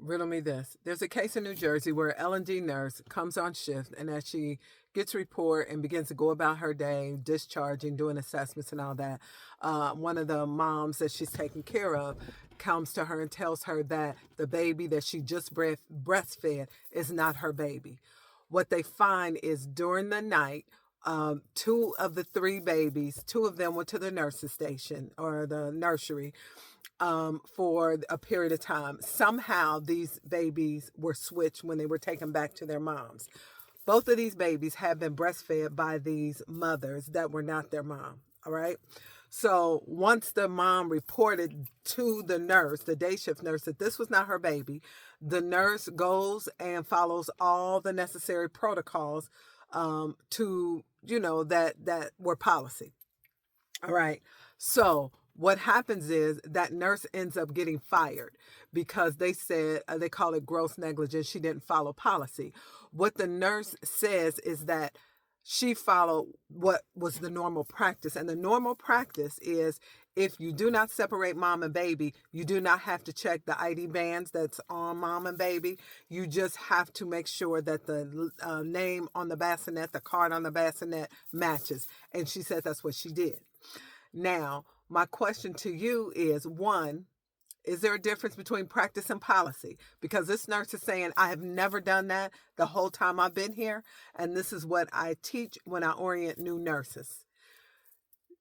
Riddle me this. There's a case in New Jersey where an L&D nurse comes on shift, and as she gets report and begins to go about her day, discharging, doing assessments and all that, one of the moms that she's taking care of comes to her and tells her that the baby that she just breastfed is not her baby. What they find is during the night, two of the three babies, two of them went to the nurse's station or the nursery for a period of time. Somehow these babies were switched when they were taken back to their moms. Both of these babies have been breastfed by these mothers that were not their mom. All right. So once the mom reported to the nurse, the day shift nurse, that this was not her baby, the nurse goes and follows all the necessary protocols to, that were policy. All right. So what happens is that nurse ends up getting fired because they said, they call it gross negligence. She didn't follow policy. What the nurse says is that she followed what was the normal practice. And the normal practice is if you do not separate mom and baby, you do not have to check the ID bands that's on mom and baby. You just have to make sure that the name on the bassinet, the card on the bassinet matches. And she said that's what she did. Now, my question to you is, one, is there a difference between practice and policy? Because this nurse is saying, I have never done that the whole time I've been here. And this is what I teach when I orient new nurses.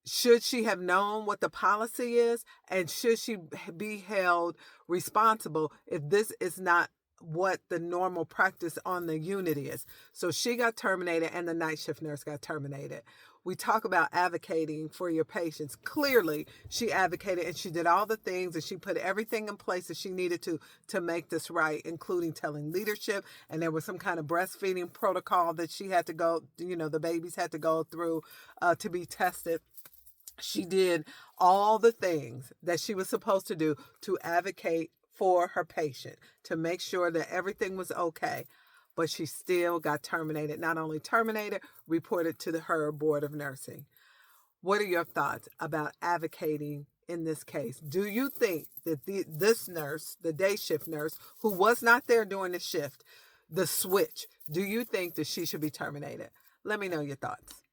Should she have known what the policy is? And should she be held responsible if this is not what the normal practice on the unit is? So she got terminated and the night shift nurse got terminated. We talk about advocating for your patients. Clearly, she advocated and she did all the things and she put everything in place that she needed to make this right, including telling leadership. And there was some kind of breastfeeding protocol that she had to go, the babies had to go through to be tested. She did all the things that she was supposed to do to advocate for her patient, to make sure that everything was okay. But she still got terminated. Not only terminated, reported to her board of nursing. What are your thoughts about advocating in this case? Do you think that this nurse, the day shift nurse, who was not there during the shift, the switch, do you think that she should be terminated? Let me know your thoughts.